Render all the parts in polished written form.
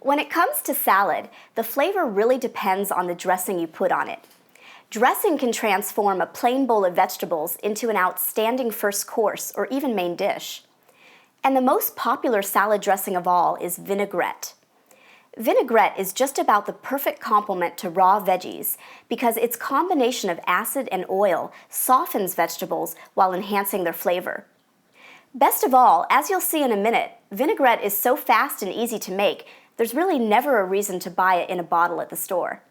When it comes to salad, the flavor really depends on the dressing you put on it. Dressing can transform a plain bowl of vegetables into an outstanding first course or even main dish. And the most popular salad dressing of all is vinaigrette. Vinaigrette is just about the perfect complement to raw veggies because its combination of acid and oil softens vegetables while enhancing their flavor. Best of all, as you'll see in a minute, vinaigrette is so fast and easy to make, there's really never a reason to buy it in a bottle at the store.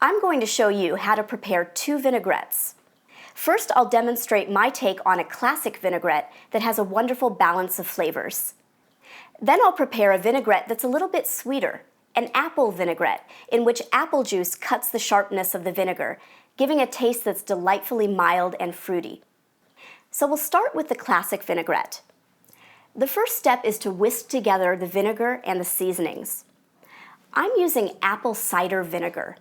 I'm going to show you how to prepare 2 vinaigrettes. First, I'll demonstrate my take on a classic vinaigrette that has a wonderful balance of flavors. Then I'll prepare a vinaigrette that's a little bit sweeter, an apple vinaigrette, in which apple juice cuts the sharpness of the vinegar, giving a taste that's delightfully mild and fruity. So we'll start with the classic vinaigrette. The first step is to whisk together the vinegar and the seasonings. I'm using apple cider vinegar.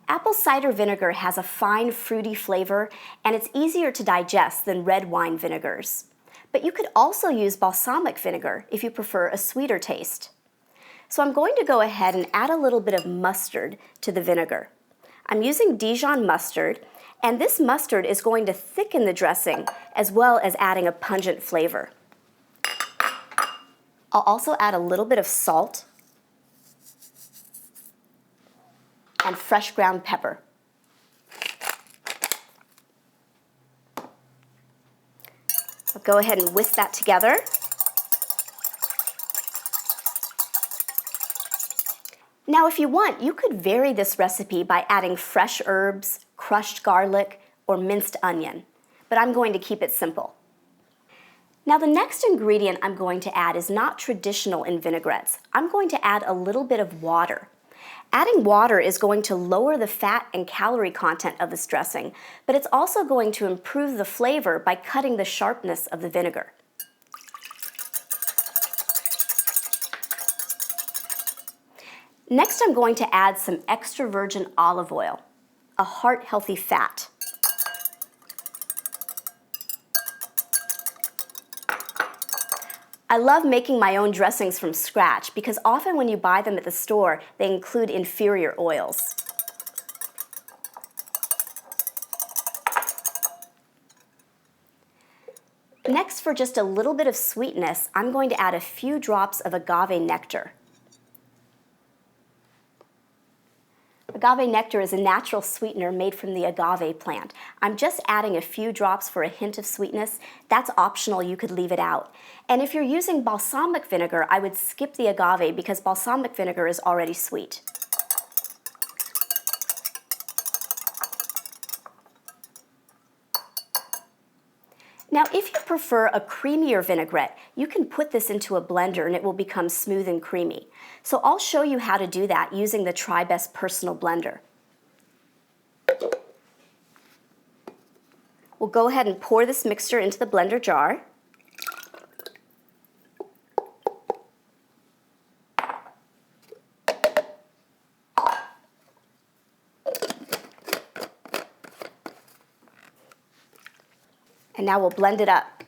Apple cider vinegar has a fine, fruity flavor, and it's easier to digest than red wine vinegars. But you could also use balsamic vinegar if you prefer a sweeter taste. So I'm going to go ahead and add a little bit of mustard to the vinegar. I'm using Dijon mustard, and this mustard is going to thicken the dressing as well as adding a pungent flavor. I'll also add a little bit of salt and fresh ground pepper. I'll go ahead and whisk that together. Now, if you want, you could vary this recipe by adding fresh herbs, crushed garlic, or minced onion, but I'm going to keep it simple. Now, the next ingredient I'm going to add is not traditional in vinaigrettes. I'm going to add a little bit of water. Adding water is going to lower the fat and calorie content of this dressing, but it's also going to improve the flavor by cutting the sharpness of the vinegar. Next, I'm going to add some extra virgin olive oil, a heart-healthy fat. I love making my own dressings from scratch because often when you buy them at the store, they include inferior oils. Next, for just a little bit of sweetness, I'm going to add a few drops of agave nectar. Agave nectar is a natural sweetener made from the agave plant. I'm just adding a few drops for a hint of sweetness. That's optional, you could leave it out. And if you're using balsamic vinegar, I would skip the agave because balsamic vinegar is already sweet. Now, if you prefer a creamier vinaigrette, you can put this into a blender and it will become smooth and creamy. So I'll show you how to do that using the TryBest Personal Blender. We'll go ahead and pour this mixture into the blender jar. And now we'll blend it up.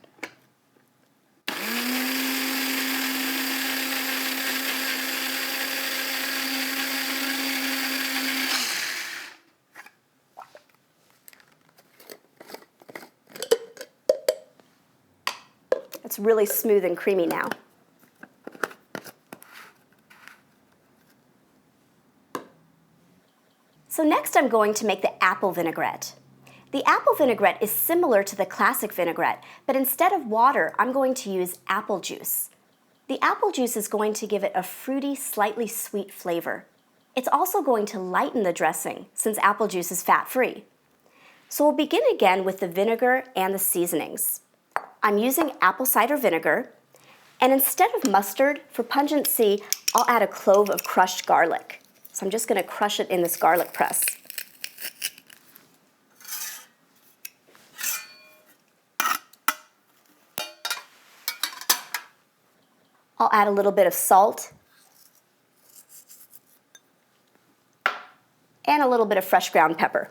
It's really smooth and creamy now. So next I'm going to make the apple vinaigrette. The apple vinaigrette is similar to the classic vinaigrette, but instead of water, I'm going to use apple juice. The apple juice is going to give it a fruity, slightly sweet flavor. It's also going to lighten the dressing, since apple juice is fat-free. So we'll begin again with the vinegar and the seasonings. I'm using apple cider vinegar, and instead of mustard, for pungency, I'll add a clove of crushed garlic. So I'm just going to crush it in this garlic press. I'll add a little bit of salt and a little bit of fresh ground pepper.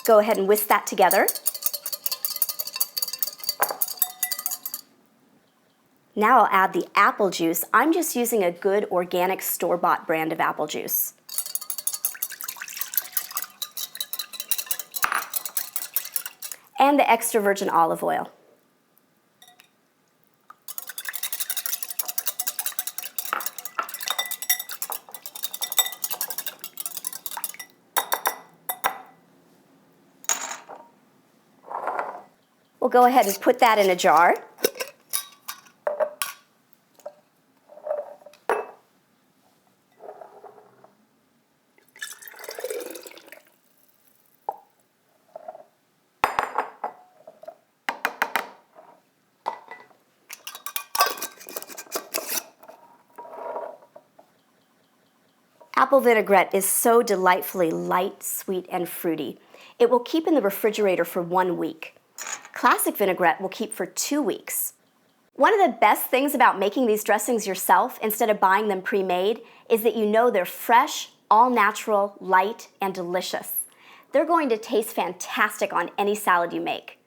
Go ahead and whisk that together. Now I'll add the apple juice. I'm just using a good organic store-bought brand of apple juice. And the extra virgin olive oil. We'll go ahead and put that in a jar. Apple vinaigrette is so delightfully light, sweet, and fruity. It will keep in the refrigerator for 1 week. Classic vinaigrette will keep for 2 weeks. One of the best things about making these dressings yourself instead of buying them pre-made is that you know they're fresh, all-natural, light, and delicious. They're going to taste fantastic on any salad you make.